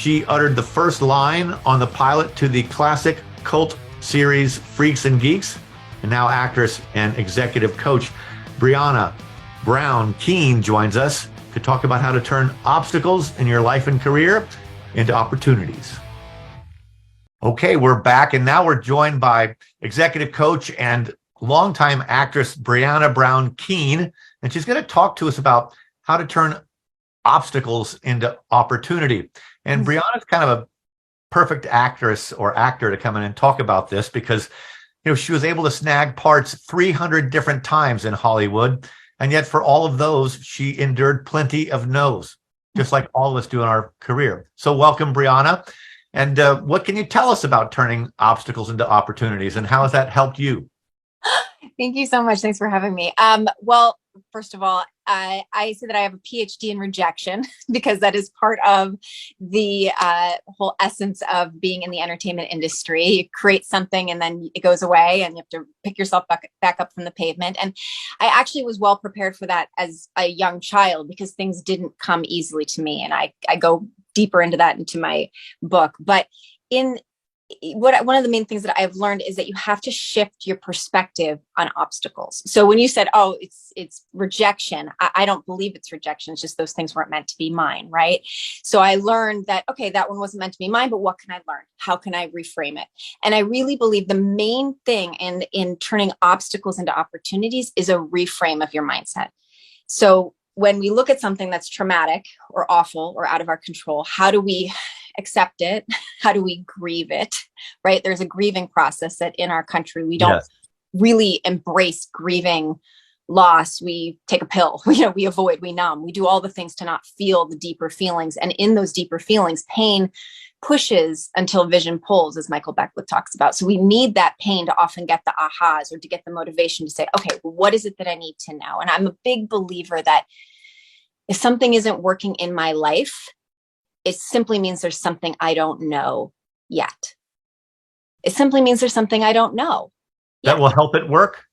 She uttered the first line on the pilot to the classic cult series Freaks and Geeks, and now actress and executive coach Brianna Brown Keene joins us to talk about how to turn obstacles in your life and career into opportunities. Okay, we're back, and now we're joined by executive coach and longtime actress Brianna Brown Keene, and she's going to talk to us about how to turn obstacles into opportunity. And Brianna's kind of a perfect actress or actor to come in and talk about this because, she was able to snag parts 300 different times in Hollywood. And yet for all of those, she endured plenty of no's, just like all of us do in our career. So welcome, Brianna. And what can you tell us about turning obstacles into opportunities, and how has that helped you? Thank you so much. Thanks for having me. Well, first of all, I say that I have a PhD in rejection because that is part of the whole essence of being in the entertainment industry. You create something and then it goes away and you have to pick yourself back up from the pavement. And I actually was well prepared for that as a young child because things didn't come easily to me. And I go deeper into that into my book. But one of the main things that I've learned is that you have to shift your perspective on obstacles. So when you said, oh, it's rejection, I don't believe it's rejection. It's just those things weren't meant to be mine, right? So I learned that, okay, that one wasn't meant to be mine, but what can I learn? How can I reframe it? And I really believe the main thing in turning obstacles into opportunities is a reframe of your mindset. So when we look at something that's traumatic or awful or out of our control, how do we accept it? How do we grieve it? Right? There's a grieving process that in our country, we don't really embrace grieving loss. We take a pill, we avoid, we numb, we do all the things to not feel the deeper feelings. And in those deeper feelings, pain pushes until vision pulls, as Michael Beckwith talks about. So we need that pain to often get the ahas or to get the motivation to say, okay, well, what is it that I need to know? And I'm a big believer that if something isn't working in my life, it simply means there's something I don't know yet. It simply means there's something I don't know yet. That will help it work?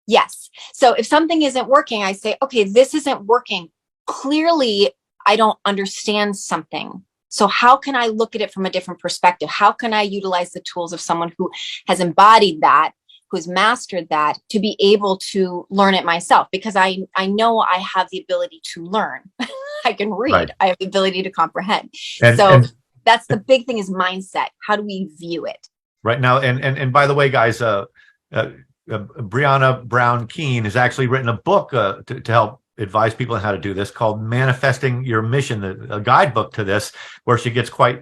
Yes. So if something isn't working, I say, okay, this isn't working. Clearly, I don't understand something. So how can I look at it from a different perspective? How can I utilize the tools of someone who has embodied that, who's mastered that, to be able to learn it myself? Because I know I have the ability to learn. I can read. Right. I have the ability to comprehend. And that's the big thing is mindset. How do we view it? Right now, and by the way, guys, Brianna Brown Keene has actually written a book to help advise people on how to do this called Manifesting Your Mission, a guidebook to this, where she gets quite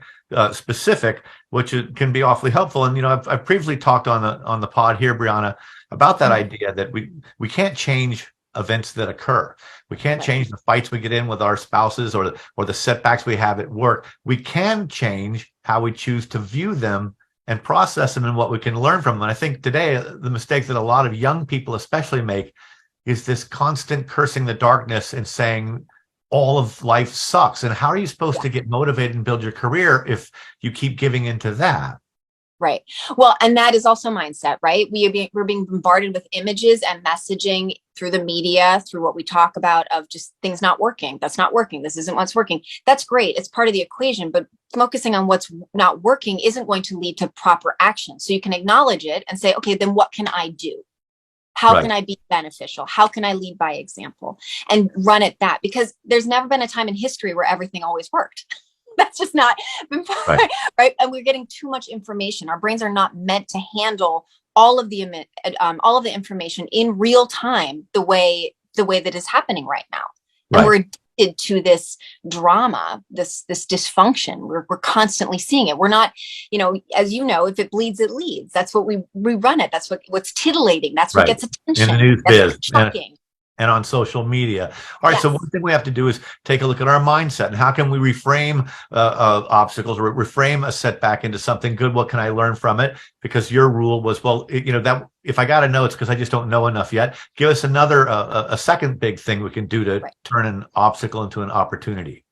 specific, which can be awfully helpful. And, I've previously talked on the pod here, Brianna, about that idea that we can't change events that occur. We can't change the fights we get in with our spouses or the setbacks we have at work. We can change how we choose to view them and process them and what we can learn from them. And I think today, the mistake that a lot of young people especially make is this constant cursing the darkness and saying all of life sucks. And how are you supposed to get motivated and build your career if you keep giving into that? Right. Well, and that is also mindset, right? We're being bombarded with images and messaging through the media, through what we talk about of just things not working. That's not working. This isn't what's working. That's great. It's part of the equation, but focusing on what's not working isn't going to lead to proper action. So you can acknowledge it and say, okay, then what can I do? How can I be beneficial? How can I lead by example and run at that? Because there's never been a time in history where everything always worked. That's just not been right. And we're getting too much information. Our brains are not meant to handle all of the information in real time the way that is happening right now. And we're addicted to this drama, this dysfunction. We're constantly seeing it. We're not, as you know, if it bleeds, it leads. That's what we run it. That's what's titillating. That's what gets attention. In the news biz. Shocking. And on social media. All right. So one thing we have to do is take a look at our mindset and how can we reframe obstacles or reframe a setback into something good? What can I learn from it? Because your rule was, well, that if I got to know, it's because I just don't know enough yet. Give us another, a second big thing we can do to turn an obstacle into an opportunity.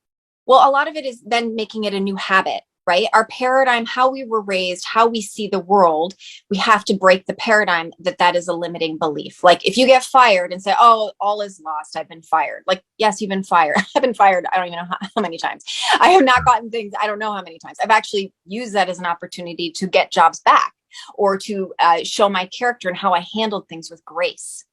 Well, a lot of it is then making it a new habit. right? Our paradigm, how we were raised, how we see the world, we have to break the paradigm that is a limiting belief. Like if you get fired and say, oh, all is lost, I've been fired. Like, yes, you've been fired. I've been fired. I don't even know how many times. I have not gotten things. I don't know how many times. I've actually used that as an opportunity to get jobs back or to show my character and how I handled things with grace.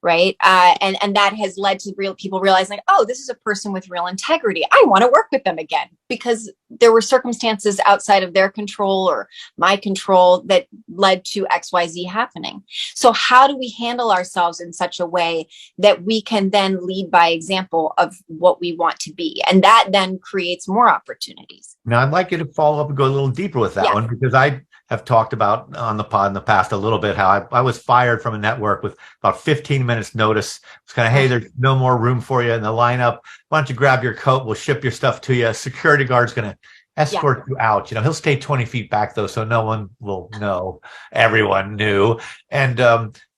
Right. And that has led to real people realizing, oh, this is a person with real integrity. I want to work with them again, because there were circumstances outside of their control or my control that led to XYZ happening. So how do we handle ourselves in such a way that we can then lead by example of what we want to be? And that then creates more opportunities. Now, I'd like you to follow up and go a little deeper with that one, because I have talked about on the pod in the past a little bit how I was fired from a network with about 15 minutes notice. It's kind of, hey, there's no more room for you in the lineup. Why don't you grab your coat? We'll ship your stuff to you. A security guard's going to escort you out. You know, he'll stay 20 feet back though, so no one will know. Everyone knew. And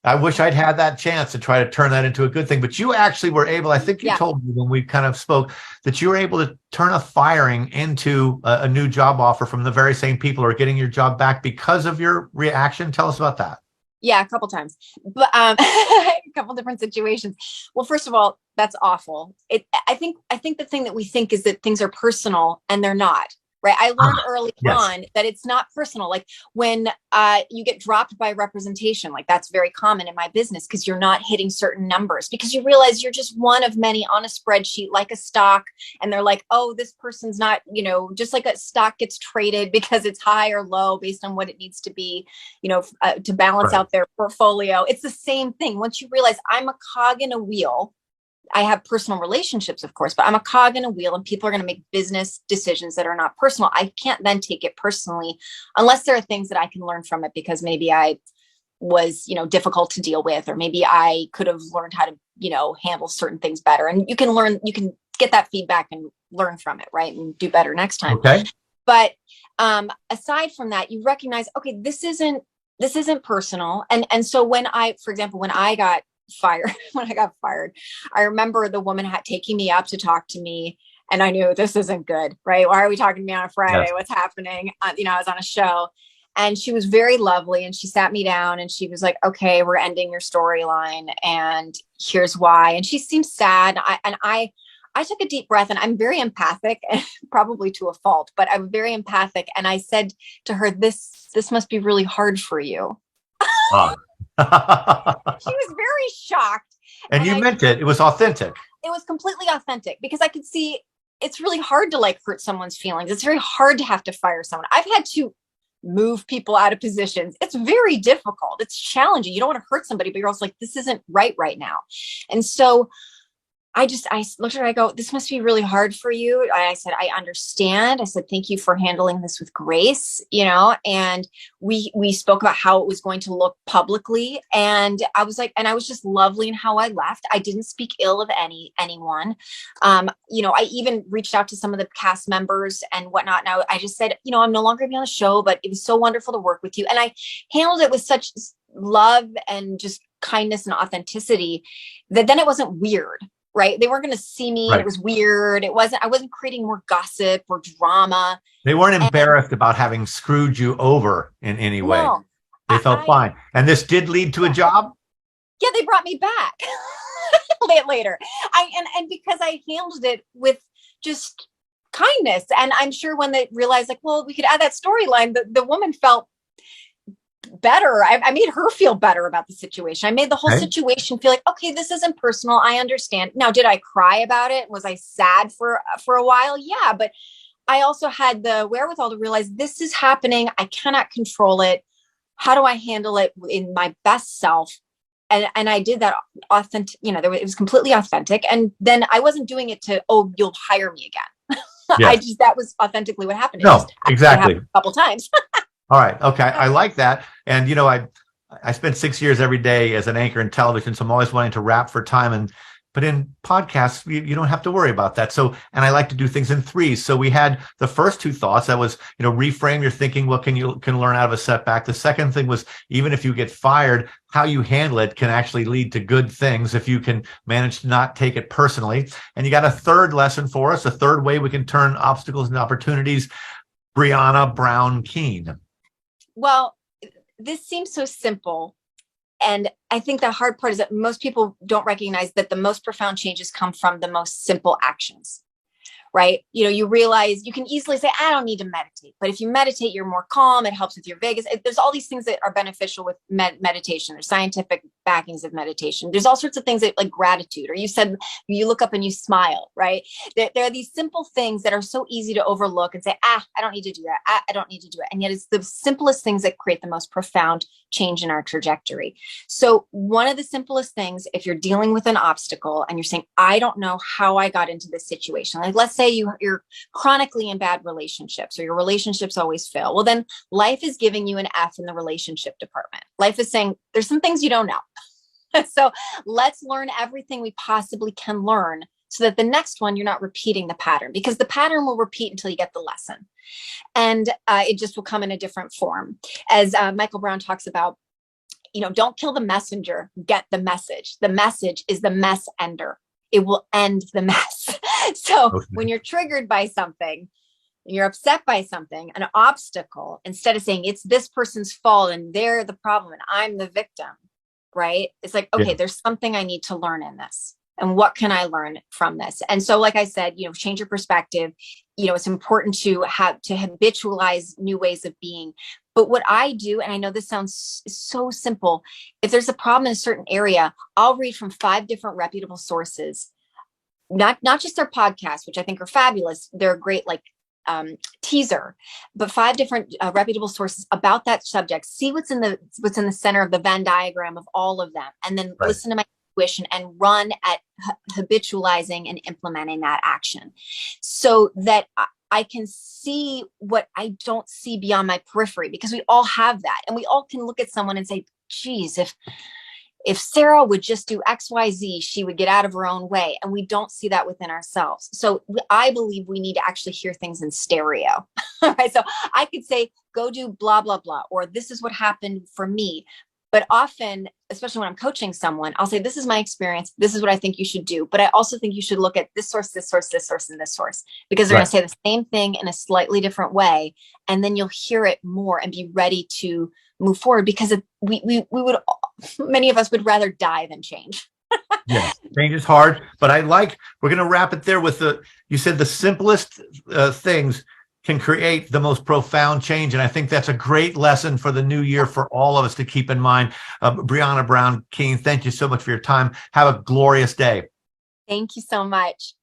I wish I'd had that chance to try to turn that into a good thing. But you actually were able, I think you told me when we kind of spoke, that you were able to turn a firing into a new job offer from the very same people who are getting your job back because of your reaction. Tell us about that. Yeah, a couple times, but a couple different situations. Well, first of all, that's awful. I think the thing that we think is that things are personal, and they're not. Right. I learned early on that it's not personal. Like when you get dropped by representation, like that's very common in my business, because you're not hitting certain numbers, because you realize you're just one of many on a spreadsheet, like a stock. And they're like, oh, this person's not, you know, just like a stock gets traded because it's high or low based on what it needs to be, you know, to balance out their portfolio. It's the same thing. Once you realize I'm a cog in a wheel, I have personal relationships, of course, but I'm a cog in a wheel, and people are going to make business decisions that are not personal. I can't then take it personally unless there are things that I can learn from it, because maybe I was, you know, difficult to deal with, or maybe I could have learned how to, you know, handle certain things better. And you can get that feedback and learn from it, right? And do better next time. Okay. But aside from that, you recognize, okay, this isn't personal. And so for example, when I got fired, I remember the woman taking me up to talk to me, and I knew this isn't good, right? Why are we talking to me on a Friday? Yes. What's happening? You know, I was on a show, and she was very lovely, and she sat me down and she was like, okay, we're ending your storyline, and here's why. And she seemed sad. I took a deep breath, and I'm very empathic, probably to a fault, but I'm very empathic. And I said to her, this must be really hard for you. She was very shocked. And you meant it. It was authentic. It was completely authentic, because I could see it's really hard to like hurt someone's feelings. It's very hard to have to fire someone. I've had to move people out of positions. It's very difficult. It's challenging. You don't want to hurt somebody, but you're also like, this isn't right now. And so I looked at her, I go, this must be really hard for you. I said, I understand. I said, thank you for handling this with grace, you know, and we spoke about how it was going to look publicly. And I was like, and I was just lovely in how I left. I didn't speak ill of anyone. You know, I even reached out to some of the cast members and whatnot. Now I just said, you know, I'm no longer going to be on the show, but it was so wonderful to work with you. And I handled it with such love and just kindness and authenticity that then it wasn't weird. Right. They weren't going to see me. Right. It was weird. I wasn't creating more gossip or drama. They weren't embarrassed about having screwed you over in any way. No, they felt fine. And this did lead to a job? Yeah, they brought me back later. And because I handled it with just kindness. And I'm sure when they realized, like, well, we could add that storyline, the woman felt better. I made her feel better about the situation. I made the whole situation feel like, okay, this isn't personal. I understand. Now, did I cry about it? Was I sad for a while? Yeah, but I also had the wherewithal to realize this is happening. I cannot control it. How do I handle it in my best self? And I did that authentic, you know, it was completely authentic. And then I wasn't doing it to, oh, you'll hire me again. Yes. that was authentically what happened. No, exactly. A couple times. All right. Okay. I like that. And, you know, I spent 6 years every day as an anchor in television, so I'm always wanting to wrap for time. But in podcasts, you don't have to worry about that. So, and I like to do things in threes. So we had the first two thoughts. That was, you know, reframe your thinking. What can learn out of a setback? The second thing was, even if you get fired, how you handle it can actually lead to good things if you can manage to not take it personally. And you got a third lesson for us, a third way we can turn obstacles into opportunities. Brianna Brown Keene? Well, this seems so simple. And I think the hard part is that most people don't recognize that the most profound changes come from the most simple actions. Right? You realize you can easily say, I don't need to meditate. But if you meditate, you're more calm. It helps with your vagus. There's all these things that are beneficial with meditation. There's scientific backings of meditation. There's all sorts of things that, like gratitude, or you said you look up and you smile, right? There are these simple things that are so easy to overlook and say, I don't need to do that. I don't need to do it. And yet it's the simplest things that create the most profound change in our trajectory. So one of the simplest things, if you're dealing with an obstacle and you're saying, I don't know how I got into this situation, like let's say you're chronically in bad relationships, or your relationships always fail. Well, then life is giving you an F in the relationship department. Life is saying there's some things you don't know. So let's learn everything we possibly can learn so that the next one, you're not repeating the pattern, because the pattern will repeat until you get the lesson. And it just will come in a different form. As Michael Brown talks about, don't kill the messenger, get the message. The message is the mess ender. It will end the mess. So when you're triggered by something, you're upset by something, an obstacle, instead of saying it's this person's fault and they're the problem and I'm the victim, right? It's like, okay, there's something I need to learn in this. And what can I learn from this? And so, like I said, change your perspective. It's important to habitualize new ways of being. But what I do, and I know this sounds so simple, if there's a problem in a certain area, I'll read from 5 different reputable sources, not just their podcasts, which I think are fabulous. They're a great teaser, but 5 different reputable sources about that subject. See what's in the center of the Venn diagram of all of them, and then listen to my intuition and run at habitualizing and implementing that action, so that I can see what I don't see beyond my periphery, because we all have that, and we all can look at someone and say, geez, if Sarah would just do X, Y, Z, she would get out of her own way. And we don't see that within ourselves. So I believe we need to actually hear things in stereo. Right? So I could say, go do blah, blah, blah, or this is what happened for me. But often, especially when I'm coaching someone, I'll say, this is my experience. This is what I think you should do. But I also think you should look at this source, this source, this source, and this source, because they're going to say the same thing in a slightly different way. And then you'll hear it more and be ready to move forward, because many of us would rather die than change. Yes, change is hard, but we're going to wrap it there with you said the simplest things can create the most profound change. And I think that's a great lesson for the new year for all of us to keep in mind. Brianna Brown Keene, thank you so much for your time. Have a glorious day. Thank you so much.